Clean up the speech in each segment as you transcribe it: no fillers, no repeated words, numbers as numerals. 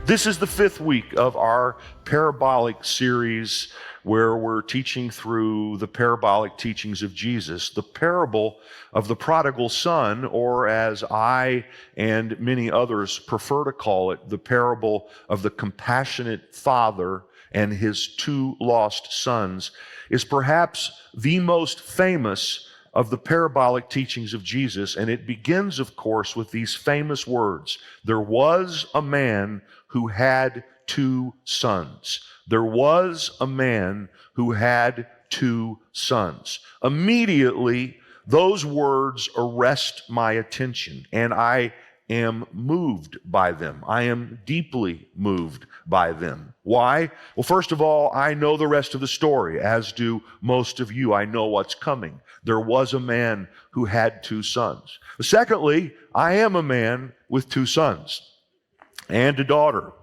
This is the fifth week of our Parabolic series where we're teaching through the parabolic teachings of Jesus, the parable of the prodigal son, or as I and many others prefer to call it, the parable of the compassionate father and his two lost sons, is perhaps the most famous of the parabolic teachings of Jesus. And it begins, of course, with these famous words: there was a man who had two sons. There was a man who had two sons. Immediately, those words arrest my attention, and I am moved by them. I am deeply moved by them. Why? Well, first of all, I know the rest of the story, as do most of you. I know what's coming. There was a man who had two sons. Secondly, I am a man with two sons and a daughter.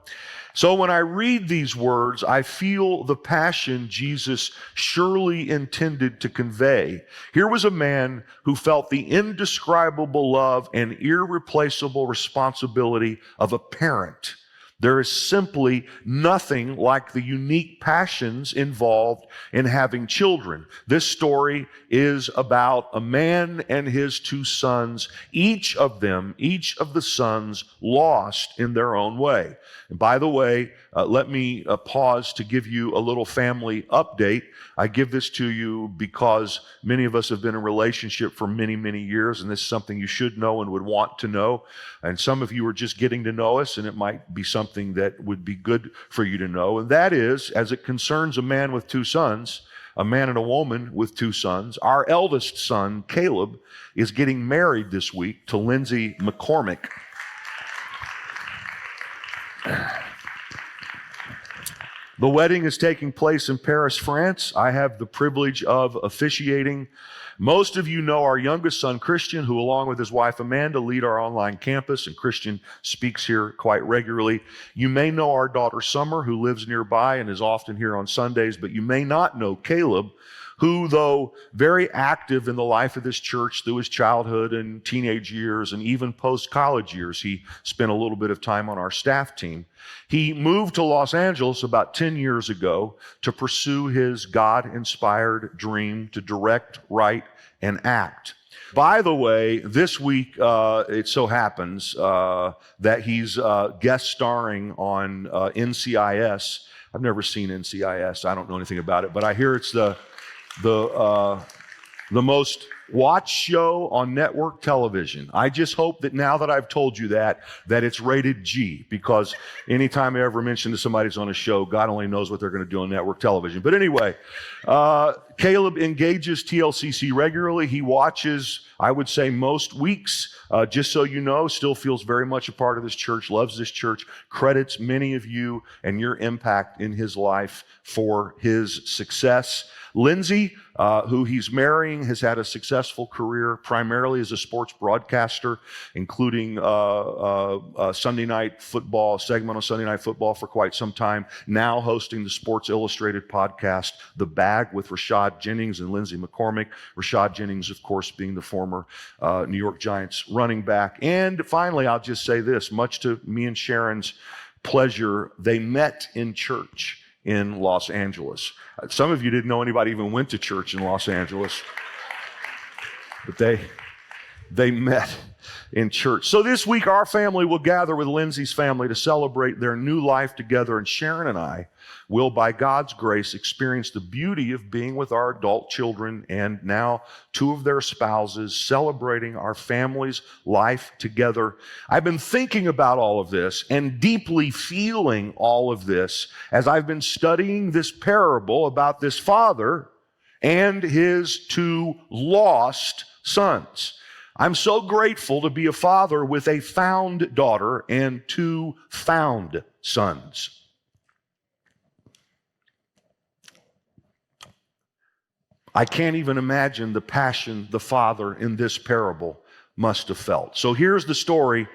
So when I read these words, I feel the passion Jesus surely intended to convey. Here was a man who felt the indescribable love and irreplaceable responsibility of a parent. There is simply nothing like the unique passions involved in having children. This story is about a man and his two sons, each of the sons lost in their own way. And by the way, let me pause to give you a little family update. I give this to you because many of us have been in a relationship for many, many years, and this is something you should know and would want to know. And some of you are just getting to know us, and it might be something that would be good for you to know. And that is, as it concerns a man with two sons, a man and a woman with two sons, our eldest son, Caleb, is getting married this week to Lindsay McCormick. The wedding is taking place in Paris, France. I have the privilege of officiating. Most of you know our youngest son, Christian, who along with his wife, Amanda, lead our online campus, and Christian speaks here quite regularly. You may know our daughter, Summer, who lives nearby and is often here on Sundays, but you may not know Caleb, who, though very active in the life of this church through his childhood and teenage years and even post-college years, he spent a little bit of time on our staff team. He moved to Los Angeles about 10 years ago to pursue his God-inspired dream to direct, write, and act. By the way, this week, it so happens that he's guest starring on NCIS. I've never seen NCIS. I don't know anything about it, but I hear it's the most watched show on network television. I just hope that now that I've told you that it's rated G, because anytime I ever mention to somebody's on a show, God only knows what they're going to do on network television. But anyway, Caleb engages TLCC regularly. He watches, I would say, most weeks. Just so you know, still feels very much a part of this church, loves this church, credits many of you and your impact in his life for his success. Lindsay, who he's marrying, has had a successful career primarily as a sports broadcaster, including Sunday Night Football, a segment on Sunday Night Football for quite some time, now hosting the Sports Illustrated podcast, The Bag, with Rashad Jennings and Lindsay McCormick. Rashad Jennings, of course, being the former New York Giants running back. And finally, I'll just say this, much to me and Sharon's pleasure, they met in church in Los Angeles. Some of you didn't know anybody even went to church in Los Angeles, but they met in church. So this week, our family will gather with Lindsay's family to celebrate their new life together, and Sharon and I will, by God's grace, experience the beauty of being with our adult children and now two of their spouses, celebrating our family's life together. I've been thinking about all of this and deeply feeling all of this as I've been studying this parable about this father and his two lost sons. I'm so grateful to be a father with a found daughter and two found sons. I can't even imagine the passion the father in this parable must have felt. So here's the story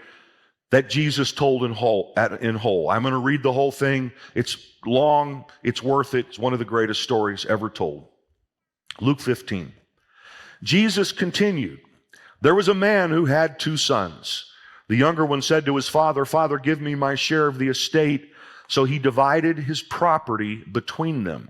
that Jesus told in whole. I'm going to read the whole thing. It's long, it's worth it. It's one of the greatest stories ever told. Luke 15. Jesus continued, "There was a man who had two sons. The younger one said to his father, "Father, give me my share of the estate." So he divided his property between them.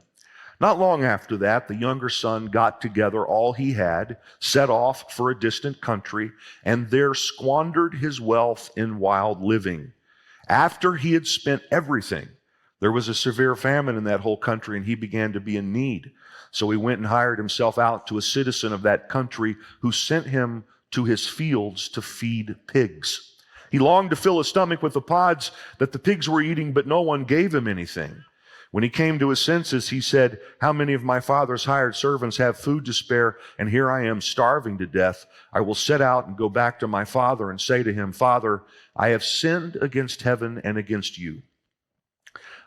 Not long after that, the younger son got together all he had, set off for a distant country, and there squandered his wealth in wild living. After he had spent everything, there was a severe famine in that whole country, and he began to be in need. So he went and hired himself out to a citizen of that country, who sent him to his fields to feed pigs. He longed to fill his stomach with the pods that the pigs were eating, but no one gave him anything. When he came to his senses, he said, "How many of my father's hired servants have food to spare, and here I am starving to death? I will set out and go back to my father and say to him, 'Father, I have sinned against heaven and against you.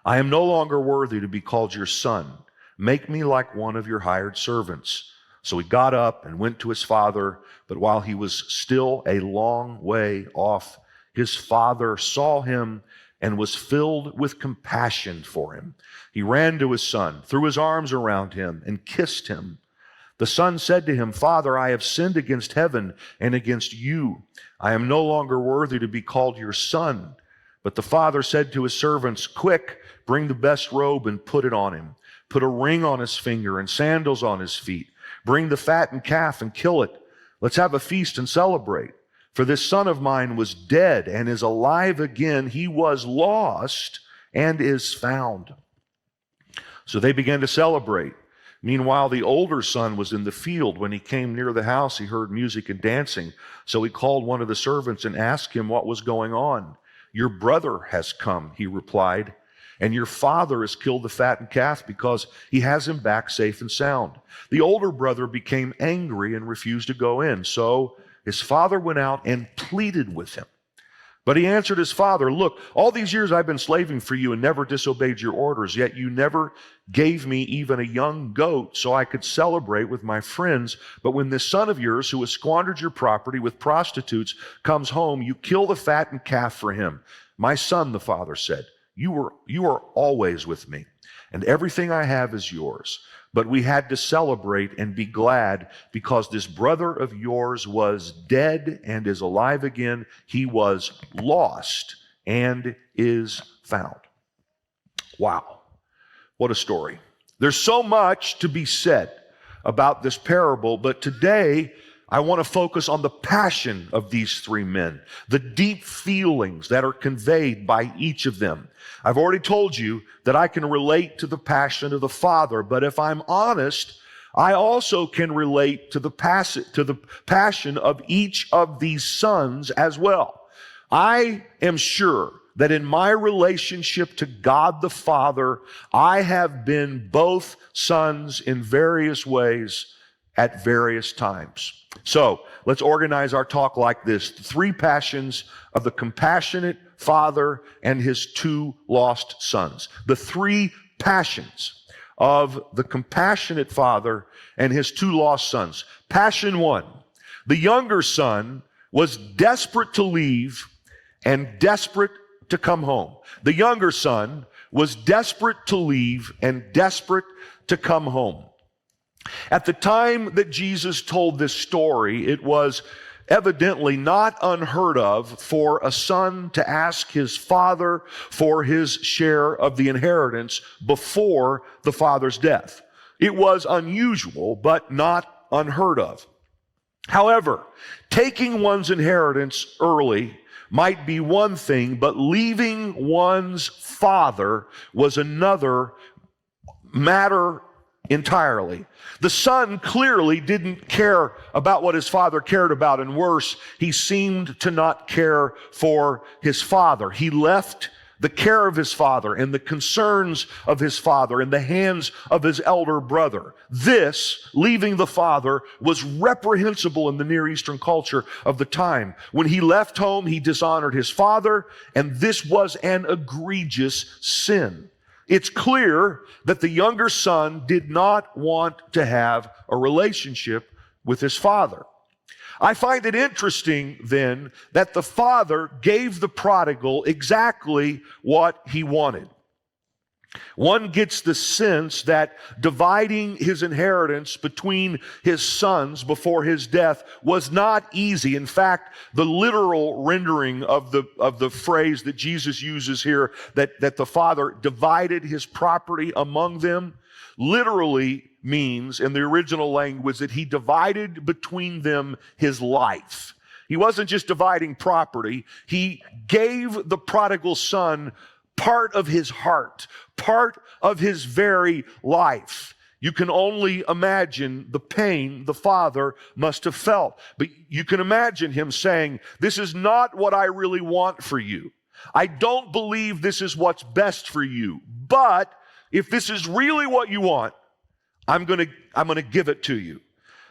I am no longer worthy to be called your son. Make me like one of your hired servants.' So he got up and went to his father, but while he was still a long way off, his father saw him and was filled with compassion for him. He ran to his son, threw his arms around him, and kissed him. The son said to him, 'Father, I have sinned against heaven and against you. I am no longer worthy to be called your son.' But the father said to his servants, 'Quick, bring the best robe and put it on him. Put a ring on his finger and sandals on his feet. Bring the fattened calf and kill it. Let's have a feast and celebrate. For this son of mine was dead and is alive again. He was lost and is found.' So they began to celebrate. Meanwhile, the older son was in the field. When he came near the house, he heard music and dancing. So he called one of the servants and asked him what was going on. 'Your brother has come,' he replied, 'and your father has killed the fattened calf because he has him back safe and sound.' The older brother became angry and refused to go in. So his father went out and pleaded with him. But he answered his father, 'Look, all these years I've been slaving for you and never disobeyed your orders, yet you never gave me even a young goat so I could celebrate with my friends. But when this son of yours, who has squandered your property with prostitutes, comes home, you kill the fattened calf for him.' 'My son,' the father said, you are always with me, and everything I have is yours. But we had to celebrate and be glad because this brother of yours was dead and is alive again. He was lost and is found." Wow, what a story. There's so much to be said about this parable, but today I want to focus on the passion of these three men, the deep feelings that are conveyed by each of them. I've already told you that I can relate to the passion of the father, but if I'm honest, I also can relate to the passion of each of these sons as well. I am sure that in my relationship to God the Father, I have been both sons in various ways at various times. So let's organize our talk like this: the three passions of the compassionate father and his two lost sons. The three passions of the compassionate father and his two lost sons. Passion one: the younger son was desperate to leave and desperate to come home. The younger son was desperate to leave and desperate to come home. At the time that Jesus told this story, it was evidently not unheard of for a son to ask his father for his share of the inheritance before the father's death. It was unusual, but not unheard of. However, taking one's inheritance early might be one thing, but leaving one's father was another matter entirely. The son clearly didn't care about what his father cared about, and worse, he seemed to not care for his father. He left the care of his father and the concerns of his father in the hands of his elder brother. This, leaving the father, was reprehensible in the Near Eastern culture of the time. When he left home, he dishonored his father, and this was an egregious sin. It's clear that the younger son did not want to have a relationship with his father. I find it interesting then that the father gave the prodigal exactly what he wanted. One gets the sense that dividing his inheritance between his sons before his death was not easy. In fact, the literal rendering of the phrase that Jesus uses here, that the father divided his property among them, literally means in the original language that he divided between them his life. He wasn't just dividing property. He gave the prodigal son part of his heart, part of his very life. You can only imagine the pain the father must have felt. But you can imagine him saying, "This is not what I really want for you. I don't believe this is what's best for you. But if this is really what you want, I'm going to give it to you."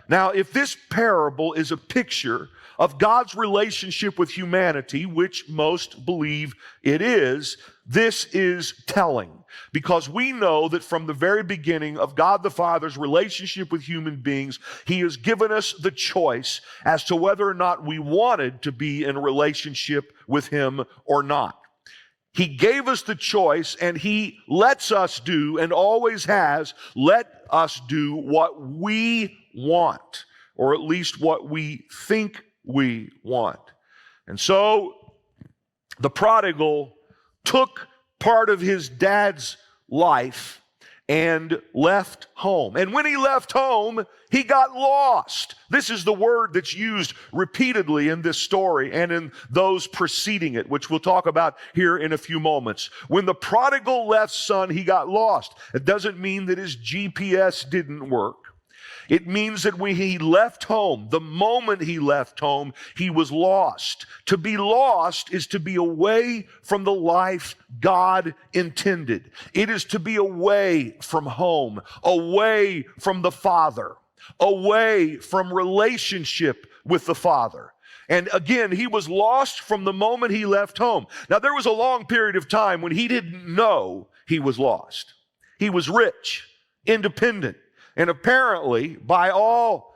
Now, if this parable is a picture of God's relationship with humanity, which most believe it is, this is telling. Because we know that from the very beginning of God the Father's relationship with human beings, He has given us the choice as to whether or not we wanted to be in a relationship with Him or not. He gave us the choice, and He lets us do, and always has let us do what we want, or at least what we think we want. And so the prodigal took part of his dad's life and left home. And when he left home, he got lost. This is the word that's used repeatedly in this story and in those preceding it, which we'll talk about here in a few moments. When the prodigal left son, he got lost. It doesn't mean that his GPS didn't work. It means that when he left home, the moment he left home, he was lost. To be lost is to be away from the life God intended. It is to be away from home, away from the Father, away from relationship with the Father. And again, he was lost from the moment he left home. Now, there was a long period of time when he didn't know he was lost. He was rich, independent, and apparently, by all,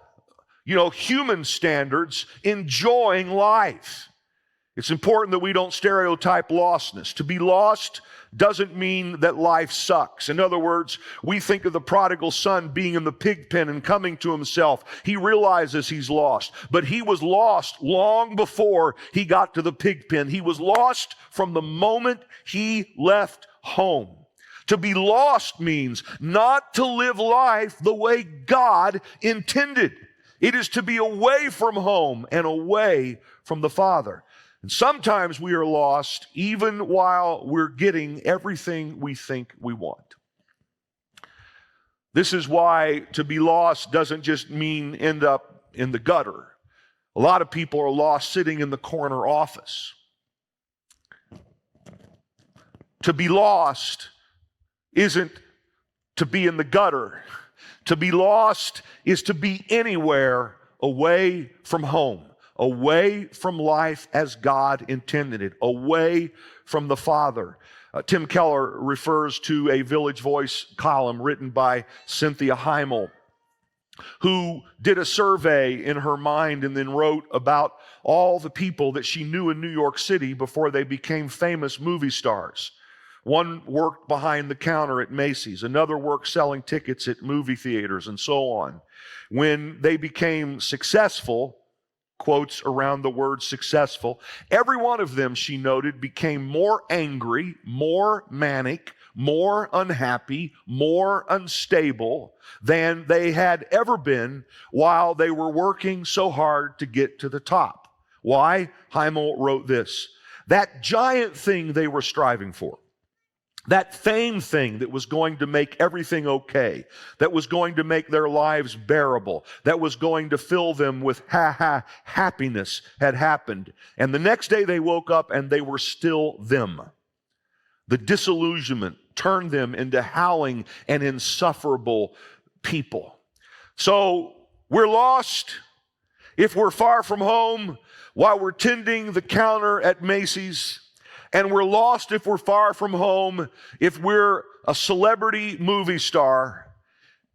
human standards, enjoying life. It's important that we don't stereotype lostness. To be lost doesn't mean that life sucks. In other words, we think of the prodigal son being in the pig pen and coming to himself. He realizes he's lost, but he was lost long before he got to the pig pen. He was lost from the moment he left home. To be lost means not to live life the way God intended. It is to be away from home and away from the Father. And sometimes we are lost even while we're getting everything we think we want. This is why to be lost doesn't just mean end up in the gutter. A lot of people are lost sitting in the corner office. To be lost isn't to be in the gutter. To be lost is to be anywhere away from home, away from life as God intended it, away from the Father. Tim Keller refers to a Village Voice column written by Cynthia Heimel, who did a survey in her mind and then wrote about all the people that she knew in New York City before they became famous movie stars. One worked behind the counter at Macy's. Another worked selling tickets at movie theaters and so on. When they became successful, quotes around the word successful, every one of them, she noted, became more angry, more manic, more unhappy, more unstable than they had ever been while they were working so hard to get to the top. Why? Heimel wrote this: that giant thing they were striving for, that fame thing that was going to make everything okay, that was going to make their lives bearable, that was going to fill them with happiness had happened. And the next day they woke up and they were still them. The disillusionment turned them into howling and insufferable people. So we're lost if we're far from home while we're tending the counter at Macy's. And we're lost if we're far from home, if we're a celebrity movie star,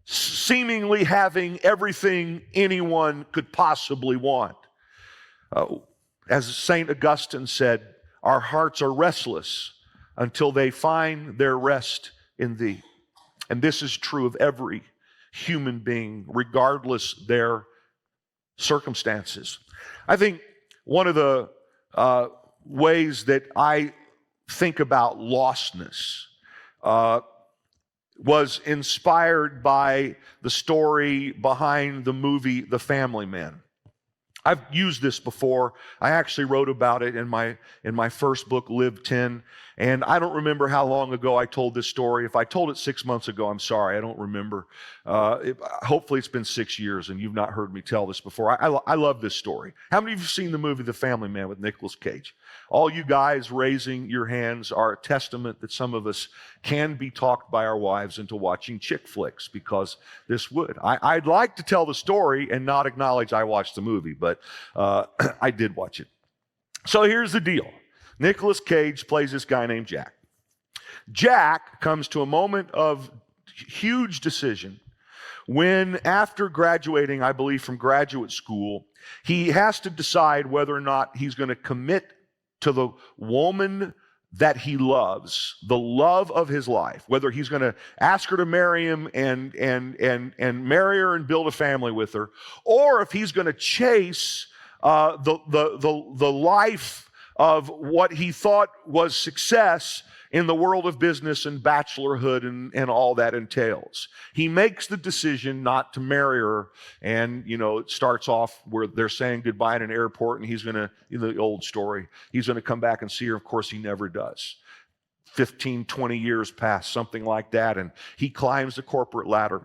seemingly having everything anyone could possibly want. As St. Augustine said, our hearts are restless until they find their rest in thee. And this is true of every human being, regardless their circumstances. I think one of the ways that I think about lostness was inspired by the story behind the movie The Family Man. I've used this before. I actually wrote about it in my first book, Live 10. And I don't remember how long ago I told this story. If I told it 6 months ago, I'm sorry, I don't remember. Hopefully it's been 6 years and you've not heard me tell this before. I love this story. How many of you have seen the movie The Family Man with Nicolas Cage? All you guys raising your hands are a testament that some of us can be talked by our wives into watching chick flicks, because this would. I'd like to tell the story and not acknowledge I watched the movie, but I did watch it. So here's the deal. Nicolas Cage plays this guy named Jack. Jack comes to a moment of huge decision when, after graduating, I believe, from graduate school, he has to decide whether or not he's going to commit to the woman that he loves, the love of his life, whether he's going to ask her to marry him and marry her and build a family with her, or if he's going to chase the life of what he thought was success in the world of business and bachelorhood and all that entails. He makes the decision not to marry her, and it starts off where they're saying goodbye at an airport, and he's going to, the old story, he's going to come back and see her. Of course, he never does. 15, 20 years pass, something like that, and he climbs the corporate ladder.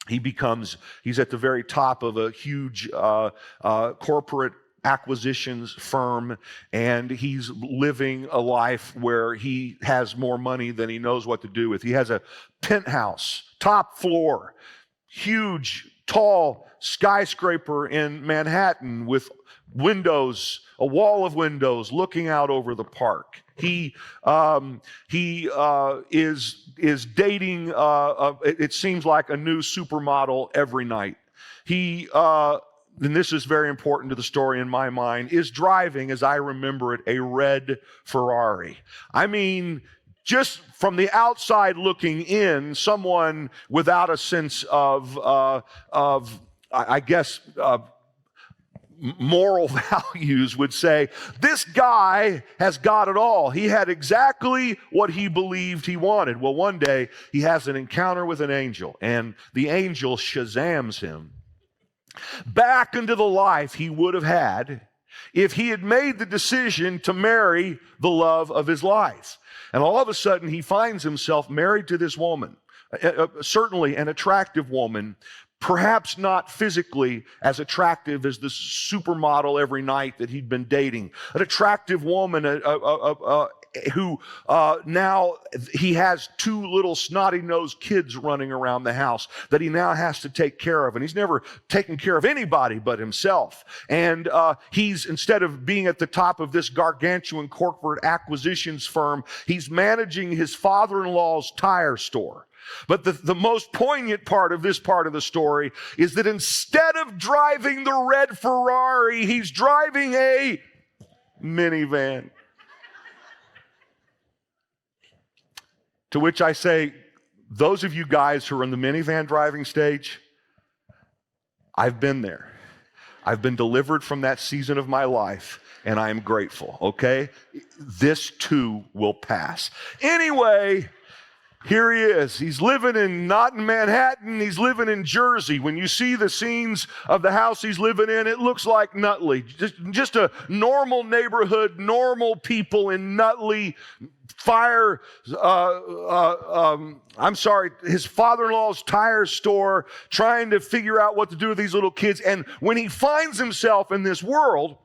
He's at the very top of a huge corporate acquisitions firm, and he's living a life where he has more money than he knows what to do with. He has a penthouse, top floor, huge, tall skyscraper in Manhattan with windows, a wall of windows looking out over the park. He is dating, it seems like, a new supermodel every night. He and this is very important to the story in my mind, is driving, as I remember it, a red Ferrari. I mean, just from the outside looking in, someone without a sense of moral values would say, this guy has got it all. He had exactly what he believed he wanted. Well, one day he has an encounter with an angel, and the angel Shazams him back into the life he would have had if he had made the decision to marry the love of his life. And all of a sudden, he finds himself married to this woman, certainly an attractive woman, perhaps not physically as attractive as the supermodel every night that he'd been dating. An attractive woman who now he has two little snotty-nosed kids running around the house that he now has to take care of. And he's never taken care of anybody but himself. And he's, instead of being at the top of this gargantuan corporate acquisitions firm, he's managing his father-in-law's tire store. But the most poignant part of this part of the story is that instead of driving the red Ferrari, he's driving a minivan. To which I say, those of you guys who are in the minivan driving stage, I've been there. I've been delivered from that season of my life, and I am grateful, okay? This too will pass. Anyway, here he is. He's living not in Manhattan, he's living in Jersey. When you see the scenes of the house he's living in, it looks like Nutley. Just a normal neighborhood, normal people in Nutley. His father-in-law's tire store, trying to figure out what to do with these little kids. And when he finds himself in this world,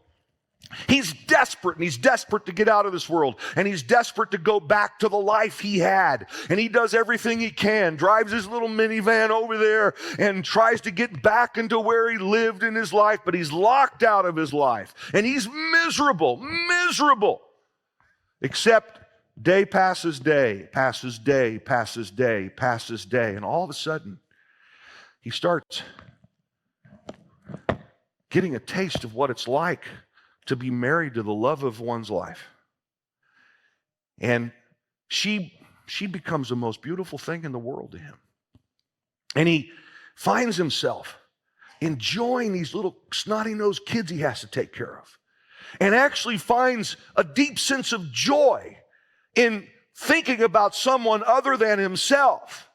he's desperate, and he's desperate to get out of this world, and he's desperate to go back to the life he had. And he does everything he can, drives his little minivan over there and tries to get back into where he lived in his life, but he's locked out of his life. And he's miserable. Except day passes day, passes day, passes day, passes day, and all of a sudden, he starts getting a taste of what it's like to be married to the love of one's life. And she she becomes the most beautiful thing in the world to him. And he finds himself enjoying these little snotty-nosed kids he has to take care of, and actually finds a deep sense of joy in thinking about someone other than himself.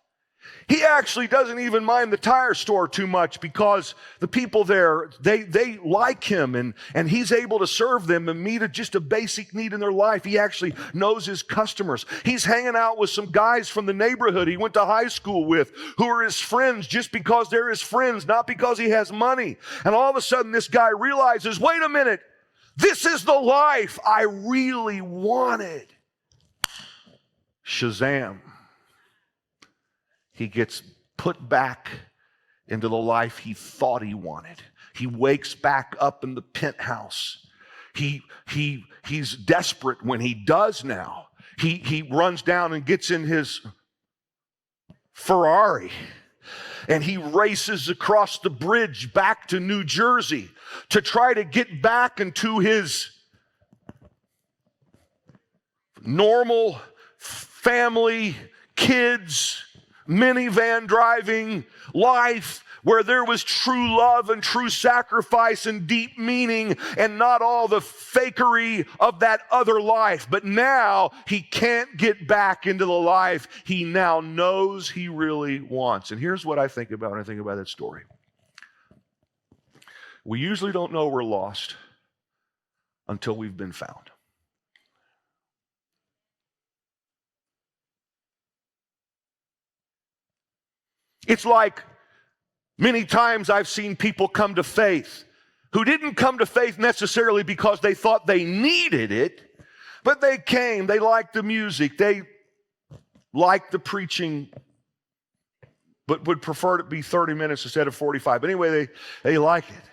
He actually doesn't even mind the tire store too much because the people there, they like him, and he's able to serve them and meet just a basic need in their life. He actually knows his customers. He's hanging out with some guys from the neighborhood he went to high school with who are his friends just because they're his friends, not because he has money. And all of a sudden this guy realizes, wait a minute, this is the life I really wanted. Shazam. He gets put back into the life he thought he wanted. He wakes back up in the penthouse. He's desperate when he does now. He runs down and gets in his Ferrari, and he races across the bridge back to New Jersey to try to get back into his normal family, kids, minivan driving life where there was true love and true sacrifice and deep meaning and not all the fakery of that other life. But now he can't get back into the life he now knows he really wants. And here's what I think about when I think about that story. We usually don't know we're lost until we've been found. It's like many times I've seen people come to faith who didn't come to faith necessarily because they thought they needed it, but they came, they liked the music, they liked the preaching, but would prefer it to be 30 minutes instead of 45. But anyway, they like it.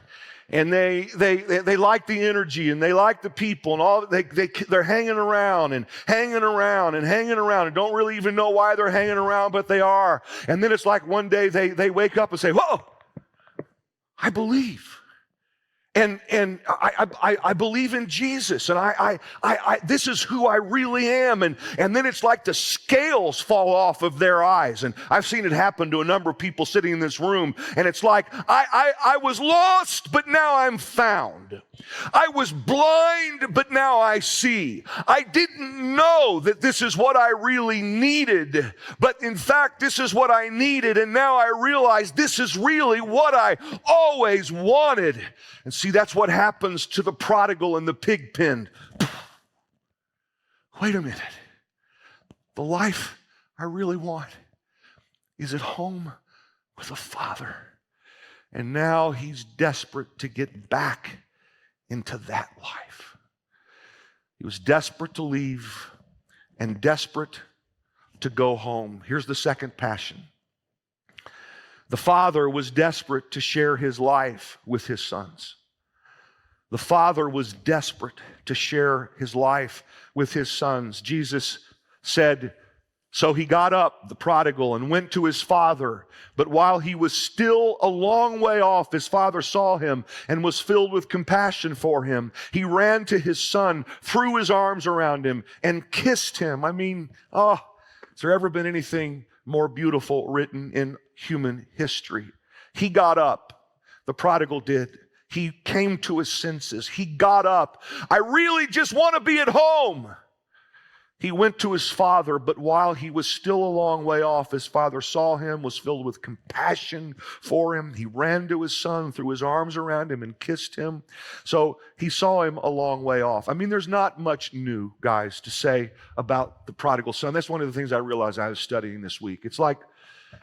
And they like the energy, and they like the people, and all they're hanging around and hanging around and hanging around and don't really even know why they're hanging around, but they are. And then it's like one day they wake up and say, whoa, I believe. And I believe in Jesus, and I this is who I really am, and then it's like the scales fall off of their eyes, and I've seen it happen to a number of people sitting in this room, and it's like I was lost, but now I'm found. I was blind, but now I see. I didn't know that this is what I really needed, but in fact, this is what I needed, and now I realize this is really what I always wanted. And see, that's what happens to the prodigal in the pig pen. Wait a minute. The life I really want is at home with a father. And now he's desperate to get back into that life. He was desperate to leave and desperate to go home. Here's the second passion. The father was desperate to share his life with his sons. The father was desperate to share his life with his sons. Jesus said, so he got up, the prodigal, and went to his father. But while he was still a long way off, his father saw him and was filled with compassion for him. He ran to his son, threw his arms around him, and kissed him. I mean, has there ever been anything more beautiful written in human history? He got up, the prodigal did. He came to his senses. He got up. I really just want to be at home. He went to his father, but while he was still a long way off, his father saw him, was filled with compassion for him. He ran to his son, threw his arms around him, and kissed him. So he saw him a long way off. I mean, there's not much new, guys, to say about the prodigal son. That's one of the things I realized I was studying this week. It's like,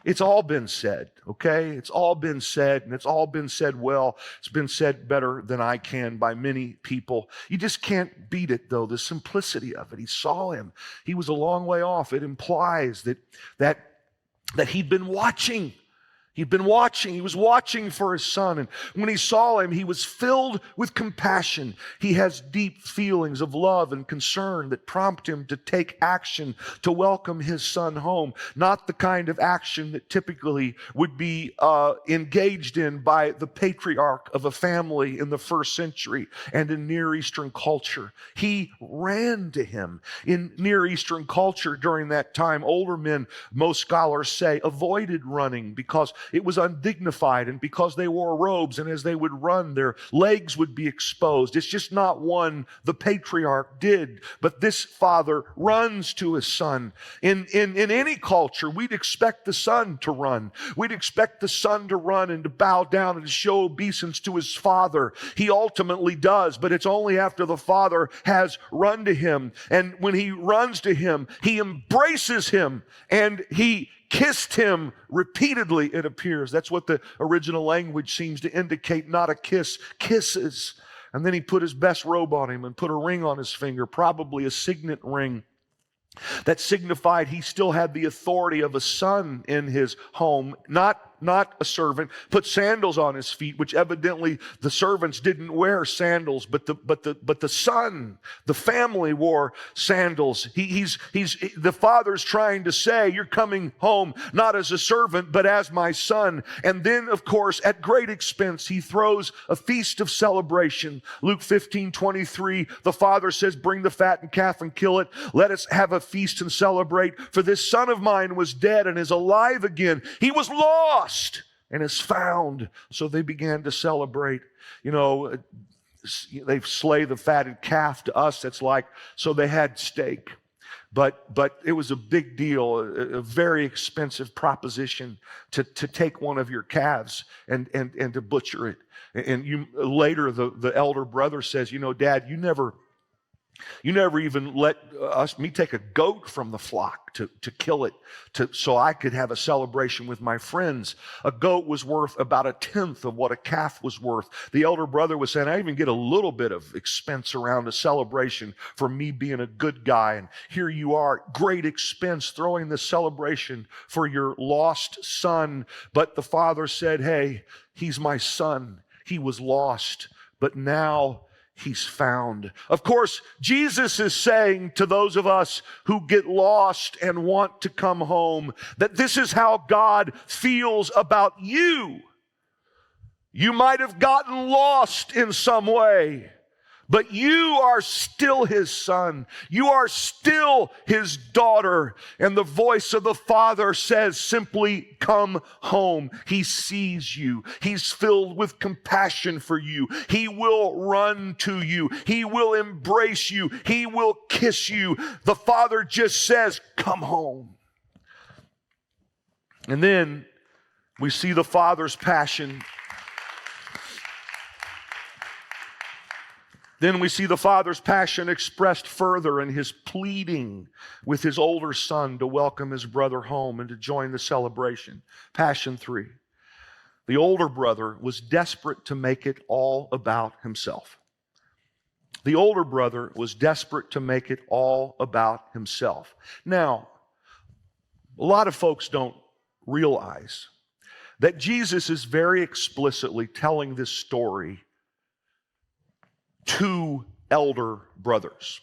it's all been said, okay? It's all been said, and it's all been said well. It's been said better than I can by many people. You just can't beat it, though, the simplicity of it. He saw him. He was a long way off. It implies that he'd been watching. He'd been watching. He was watching for his son. And when he saw him, he was filled with compassion. He has deep feelings of love and concern that prompt him to take action to welcome his son home. Not the kind of action that typically would be engaged in by the patriarch of a family in the first century and in Near Eastern culture. He ran to him. In Near Eastern culture during that time, older men, most scholars say, avoided running because it was undignified, and because they wore robes, and as they would run, their legs would be exposed. It's just not one the patriarch did. But this father runs to his son. In any culture, we'd expect the son to run. We'd expect the son to run and to bow down and to show obeisance to his father. He ultimately does, but it's only after the father has run to him. And when he runs to him, he embraces him and he kissed him repeatedly, it appears. That's what the original language seems to indicate, not a kiss, kisses. And then he put his best robe on him and put a ring on his finger, probably a signet ring that signified he still had the authority of a son in his home, not a servant. Put sandals on his feet, which evidently the servants didn't wear sandals, but the son, the family wore sandals. The father's trying to say, you're coming home not as a servant, but as my son. And then, of course, at great expense, he throws a feast of celebration. Luke 15:23, the father says, bring the fattened calf and kill it. Let us have a feast and celebrate. For this son of mine was dead and is alive again. He was lost and is found. So they began to celebrate. You know, they slay the fatted calf. To us, that's like, so they had steak. But it was a big deal, a very expensive proposition to take one of your calves and to butcher it. And later the elder brother says, you know, Dad, you never even let me take a goat from the flock to kill it so I could have a celebration with my friends. A goat was worth about 1/10 of what a calf was worth. The elder brother was saying, I even get a little bit of expense around a celebration for me being a good guy. And here you are, great expense, throwing this celebration for your lost son. But the father said, hey, he's my son. He was lost, but now he's found. Of course, Jesus is saying to those of us who get lost and want to come home that this is how God feels about you. You might have gotten lost in some way, but you are still his son. You are still his daughter. And the voice of the Father says simply, come home. He sees you. He's filled with compassion for you. He will run to you. He will embrace you. He will kiss you. The Father just says, come home. And then we see the Father's passion. Then we see the Father's passion expressed further in his pleading with his older son to welcome his brother home and to join the celebration. Passion 3. The older brother was desperate to make it all about himself. The older brother was desperate to make it all about himself. Now, a lot of folks don't realize that Jesus is very explicitly telling this story to elder brothers.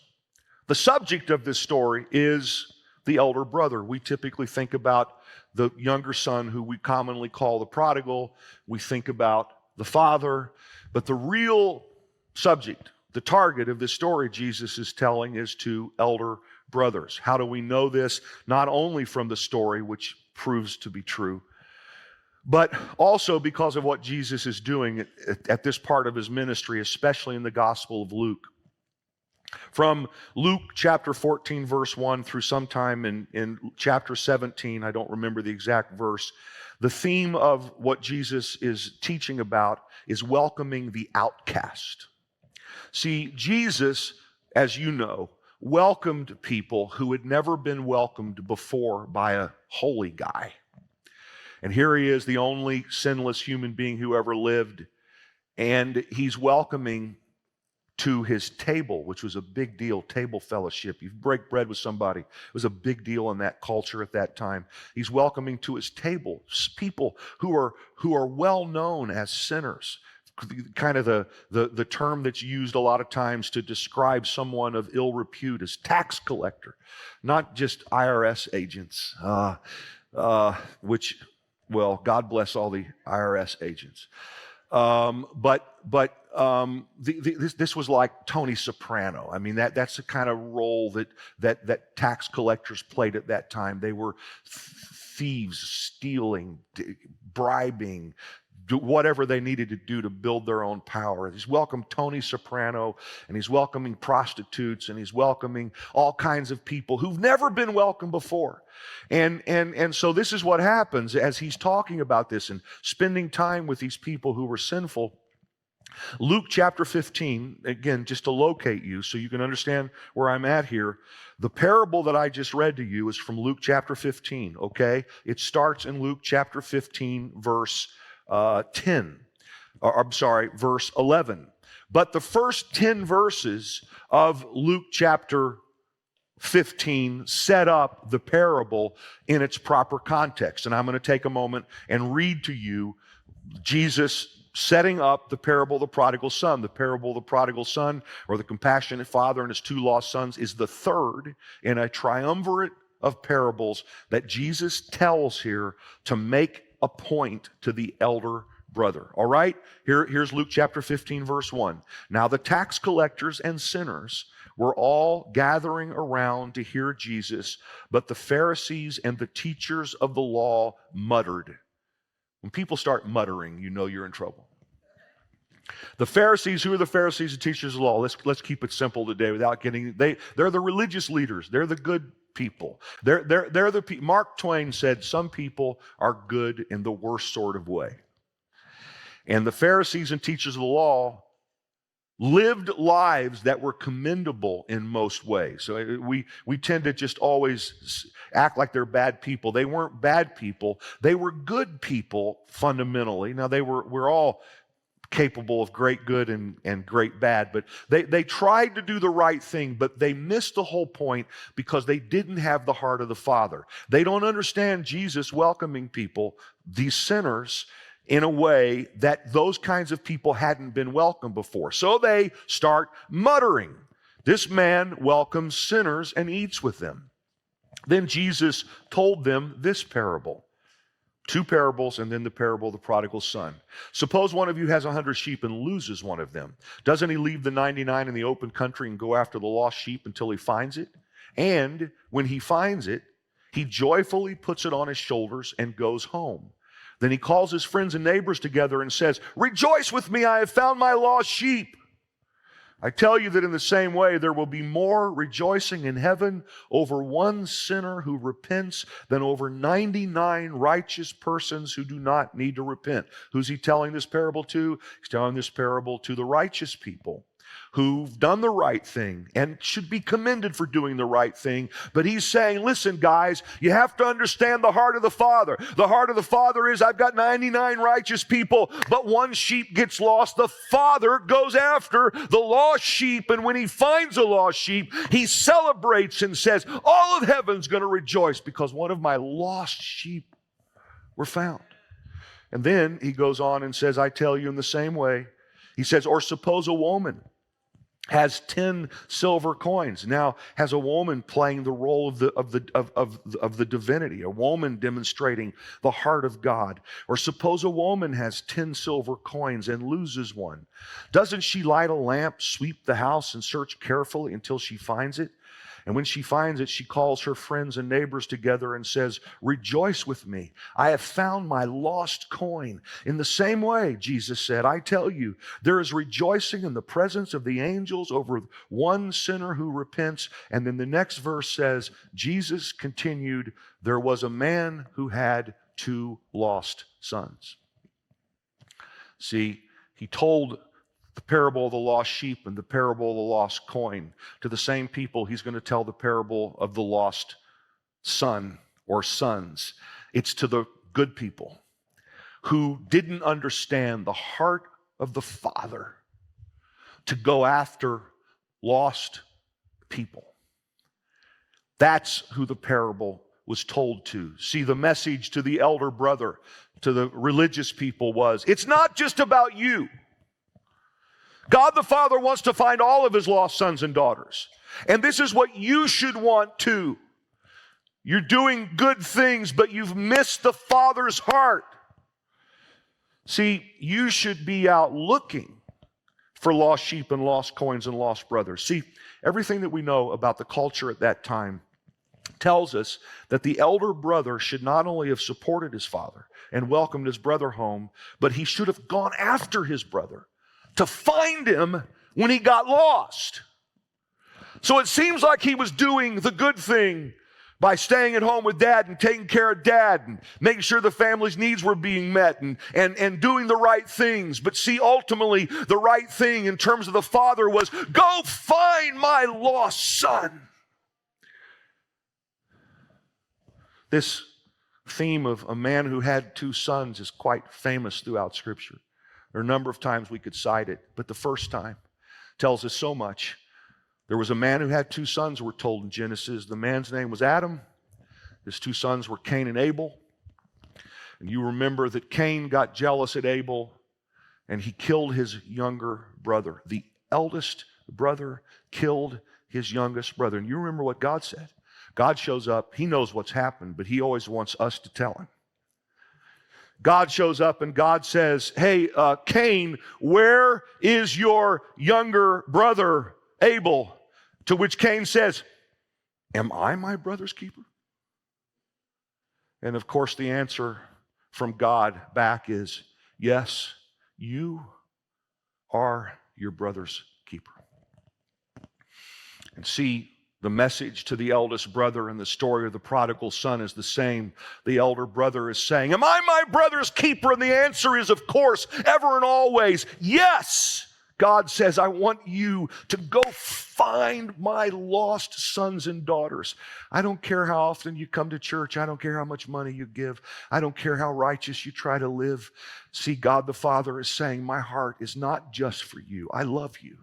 The subject of this story is the elder brother. We typically think about the younger son, who we commonly call the prodigal. We think about the father. But the real subject, the target of this story Jesus is telling, is to elder brothers. How do we know this? Not only from the story, which proves to be true, but also because of what Jesus is doing at this part of his ministry, especially in the Gospel of Luke. From Luke chapter 14, verse 1 through sometime in chapter 17, I don't remember the exact verse, the theme of what Jesus is teaching about is welcoming the outcast. See, Jesus, as you know, welcomed people who had never been welcomed before by a holy guy. And here he is, the only sinless human being who ever lived, and he's welcoming to his table, which was a big deal, table fellowship. You break bread with somebody. It was a big deal in that culture at that time. He's welcoming to his table people who are well known as sinners. Kind of the term that's used a lot of times to describe someone of ill repute as tax collector, not just IRS agents, which, well, God bless all the IRS agents. This was like Tony Soprano. I mean, that's the kind of role that tax collectors played at that time. They were thieves, stealing, bribing, do whatever they needed to do to build their own power. He's welcomed Tony Soprano, and he's welcoming prostitutes, and he's welcoming all kinds of people who've never been welcomed before. And so this is what happens as he's talking about this and spending time with these people who were sinful. Luke chapter 15, again, just to locate you so you can understand where I'm at here. The parable that I just read to you is from Luke chapter 15, okay? It starts in Luke chapter 15, verse 11. But the first 10 verses of Luke chapter 15 set up the parable in its proper context. And I'm going to take a moment and read to you Jesus setting up the parable of the prodigal son. The parable of the prodigal son, or the compassionate father and his two lost sons, is the third in a triumvirate of parables that Jesus tells here to make a point to the elder brother. All right? Here's Luke chapter 15, verse 1. Now the tax collectors and sinners were all gathering around to hear Jesus, but the Pharisees and the teachers of the law muttered. When people start muttering, you know you're in trouble. The Pharisees, who are the Pharisees and teachers of the law? Let's keep it simple today without getting, they're the religious leaders. They're the good people. They're the people. Mark Twain said some people are good in the worst sort of way. And the Pharisees and teachers of the law lived lives that were commendable in most ways. So we tend to just always act like they're bad people. They weren't bad people. They were good people fundamentally. Now we're all capable of great good and great bad, but they tried to do the right thing, but they missed the whole point because they didn't have the heart of the Father. They don't understand Jesus welcoming people, these sinners, in a way that those kinds of people hadn't been welcomed before. So they start muttering. This man welcomes sinners and eats with them. Then Jesus told them this parable. 2 parables, and then the parable of the prodigal son. Suppose one of you has 100 sheep and loses one of them. Doesn't he leave the 99 in the open country and go after the lost sheep until he finds it? And when he finds it, he joyfully puts it on his shoulders and goes home. Then he calls his friends and neighbors together and says, "Rejoice with me, I have found my lost sheep." I tell you that in the same way, there will be more rejoicing in heaven over one sinner who repents than over 99 righteous persons who do not need to repent. Who's he telling this parable to? He's telling this parable to the righteous people who've done the right thing and should be commended for doing the right thing. But he's saying, listen, guys, you have to understand the heart of the Father. The heart of the Father is, I've got 99 righteous people, but one sheep gets lost. The Father goes after the lost sheep, and when he finds a lost sheep, he celebrates and says, all of heaven's going to rejoice because one of my lost sheep were found. And then he goes on and says, I tell you in the same way, he says, or suppose a woman has 10 silver coins. Now has a woman playing the role of the divinity, a woman demonstrating the heart of God. Or suppose a woman has 10 silver coins and loses one. Doesn't she light a lamp, sweep the house, and search carefully until she finds it? And when she finds it, she calls her friends and neighbors together and says, rejoice with me. I have found my lost coin. In the same way, Jesus said, I tell you, there is rejoicing in the presence of the angels over one sinner who repents. And then the next verse says, Jesus continued, there was a man who had 2 lost sons. See, he told the parable of the lost sheep and the parable of the lost coin. To the same people, he's going to tell the parable of the lost son or sons. It's to the good people who didn't understand the heart of the Father, to go after lost people. That's who the parable was told to. See, the message to the elder brother, to the religious people was, it's not just about you. God the Father wants to find all of his lost sons and daughters. And this is what you should want too. You're doing good things, but you've missed the Father's heart. See, you should be out looking for lost sheep and lost coins and lost brothers. See, everything that we know about the culture at that time tells us that the elder brother should not only have supported his father and welcomed his brother home, but he should have gone after his brother to find him when he got lost. So it seems like he was doing the good thing by staying at home with dad and taking care of dad and making sure the family's needs were being met and doing the right things. But see, ultimately, the right thing in terms of the father was, go find my lost son. This theme of a man who had two sons is quite famous throughout Scripture. There are a number of times we could cite it, but the first time tells us so much. There was a man who had two sons, we're told in Genesis. The man's name was Adam. His two sons were Cain and Abel. And you remember that Cain got jealous at Abel, and he killed his younger brother. The eldest brother killed his youngest brother. And you remember what God said. God shows up. He knows what's happened, but he always wants us to tell him. God shows up and God says, hey, Cain, where is your younger brother Abel? To which Cain says, am I my brother's keeper? And of course the answer from God back is, yes, you are your brother's keeper. And see, the message to the eldest brother in the story of the prodigal son is the same. The elder brother is saying, am I my brother's keeper? And the answer is, of course, ever and always, yes. God says, I want you to go find my lost sons and daughters. I don't care how often you come to church. I don't care how much money you give. I don't care how righteous you try to live. See, God the Father is saying, my heart is not just for you. I love you.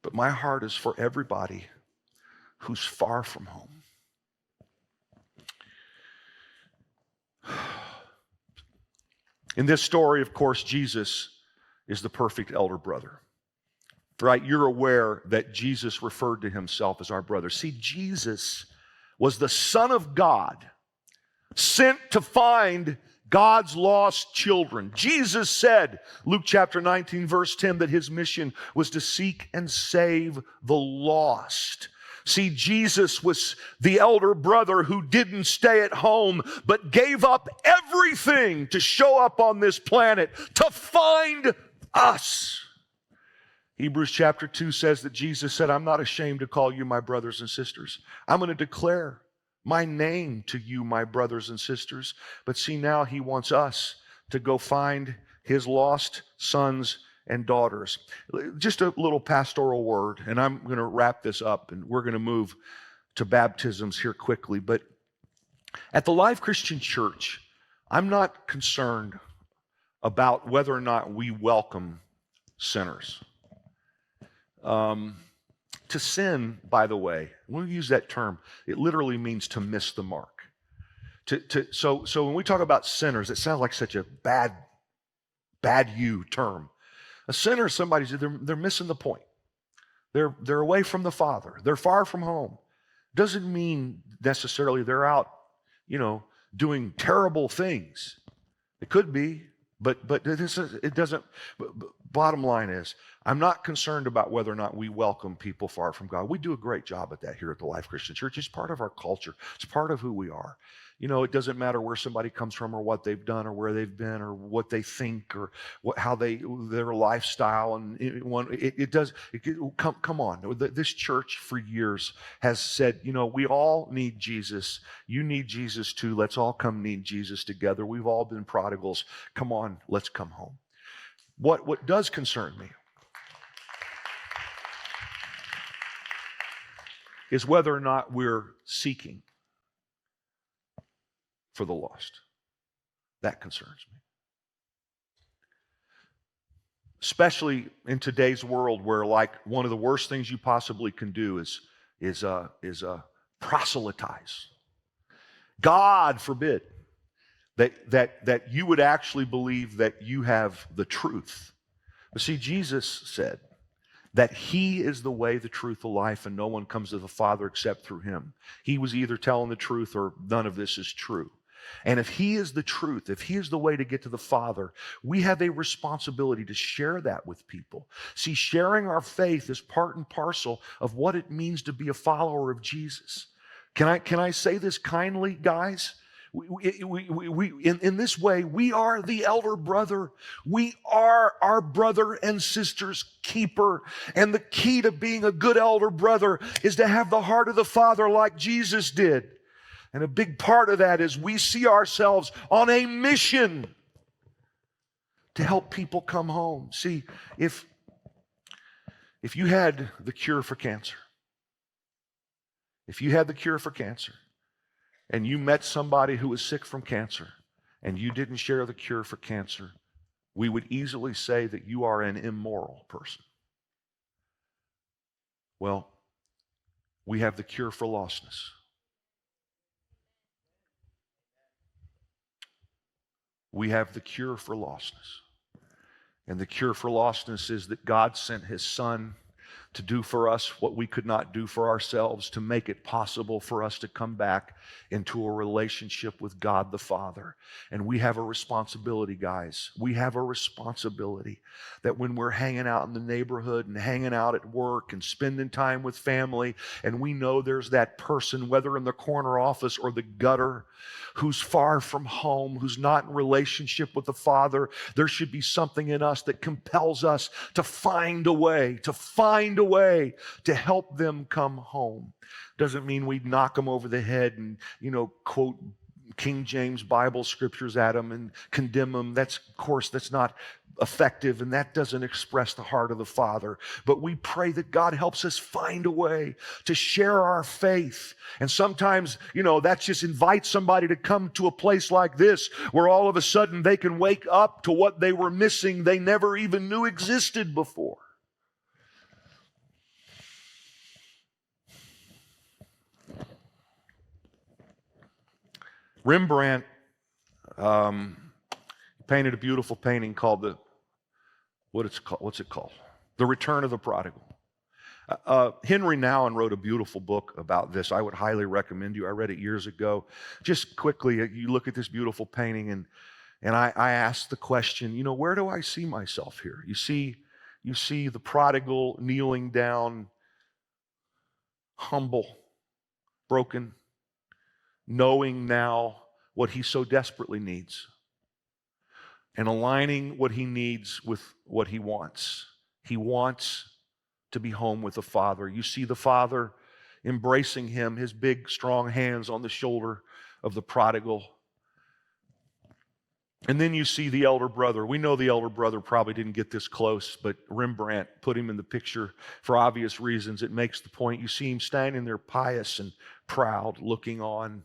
But my heart is for everybody who's far from home. In this story, of course, Jesus is the perfect elder brother. Right? You're aware that Jesus referred to himself as our brother. See, Jesus was the Son of God, sent to find God's lost children. Jesus said, Luke chapter 19, verse 10, that his mission was to seek and save the lost. See, Jesus was the elder brother who didn't stay at home, but gave up everything to show up on this planet to find us. Hebrews chapter 2 says that Jesus said, I'm not ashamed to call you my brothers and sisters. I'm going to declare my name to you, my brothers and sisters. But see, now he wants us to go find his lost sons and daughters. Just a little pastoral word, and I'm going to wrap this up, and we're going to move to baptisms here quickly. But at the Life Christian Church, I'm not concerned about whether or not we welcome sinners. To sin, by the way, when we use that term, it literally means to miss the mark. So when we talk about sinners, it sounds like such a bad you term. A sinner is somebody, they're missing the point. They're away from the Father. They're far from home. Doesn't mean necessarily they're out, doing terrible things. It could be, but it doesn't. Bottom line is, I'm not concerned about whether or not we welcome people far from God. We do a great job at that here at the Life Christian Church. It's part of our culture. It's part of who we are. It doesn't matter where somebody comes from or what they've done or where they've been or what they think or their lifestyle. And come on. This church for years has said, we all need Jesus. You need Jesus too. Let's all come need Jesus together. We've all been prodigals. Come on, let's come home. What does concern me is whether or not we're seeking for the lost. That concerns me. especially in today's world where like one of the worst things you possibly can do is proselytize. God forbid that you would actually believe that you have the truth. But see, Jesus said that he is the way, the truth, the life, and no one comes to the Father except through him. He was either telling the truth or none of this is true. And if he is the truth, if he is the way to get to the Father, we have a responsibility to share that with people. See, sharing our faith is part and parcel of what it means to be a follower of Jesus. Can I say this kindly, guys? In this way, we are the elder brother. We are our brother and sister's keeper. And the key to being a good elder brother is to have the heart of the Father like Jesus did. And a big part of that is we see ourselves on a mission to help people come home. See, if you had the cure for cancer, and you met somebody who was sick from cancer, and you didn't share the cure for cancer, we would easily say that you are an immoral person. Well, we have the cure for lostness. We have the cure for lostness. And the cure for lostness is that God sent his Son to do for us what we could not do for ourselves, to make it possible for us to come back into a relationship with God the Father. And we have a responsibility, guys. We have a responsibility that when we're hanging out in the neighborhood and hanging out at work and spending time with family, and we know there's that person, whether in the corner office or the gutter, who's far from home, who's not in relationship with the Father, there should be something in us that compels us to find a way to help them come home. Doesn't mean we knock them over the head and, quote King James Bible scriptures at them and condemn them. That's not effective, and that doesn't express the heart of the Father. But we pray that God helps us find a way to share our faith. And sometimes, that just invites somebody to come to a place like this where all of a sudden they can wake up to what they were missing they never even knew existed before. Rembrandt painted a beautiful painting called what's it called? The Return of the Prodigal. Henry Nouwen wrote a beautiful book about this. I would highly recommend you. I read it years ago. Just quickly, you look at this beautiful painting, and I asked the question, where do I see myself here? You see the prodigal kneeling down, humble, broken, knowing now what he so desperately needs, and aligning what he needs with what he wants. He wants to be home with the Father. You see the Father embracing him, his big, strong hands on the shoulder of the prodigal. And then you see the elder brother. We know the elder brother probably didn't get this close, but Rembrandt put him in the picture for obvious reasons. It makes the point. You see him standing there pious and proud, looking on.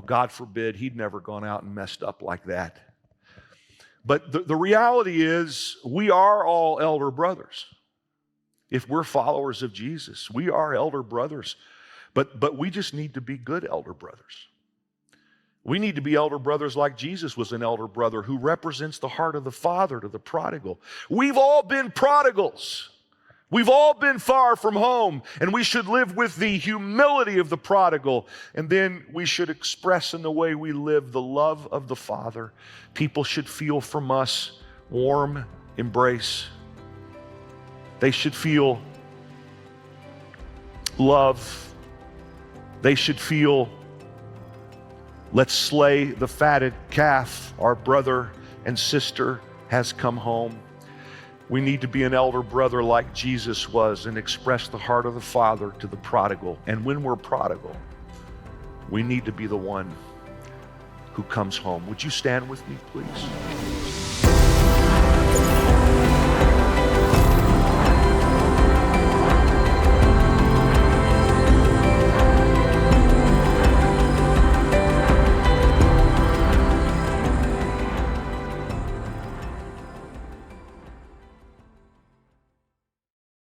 God forbid he'd never gone out and messed up like that. But the reality is we are all elder brothers. If we're followers of Jesus, we are elder brothers. But we just need to be good elder brothers. We need to be elder brothers like Jesus was an elder brother who represents the heart of the Father to the prodigal. We've all been prodigals. We've all been far from home, and we should live with the humility of the prodigal, and then we should express in the way we live the love of the Father. People should feel from us warm embrace. They should feel love. They should feel, let's slay the fatted calf. Our brother and sister has come home. We need to be an elder brother like Jesus was and express the heart of the Father to the prodigal. And when we're prodigal, we need to be the one who comes home. Would you stand with me, please?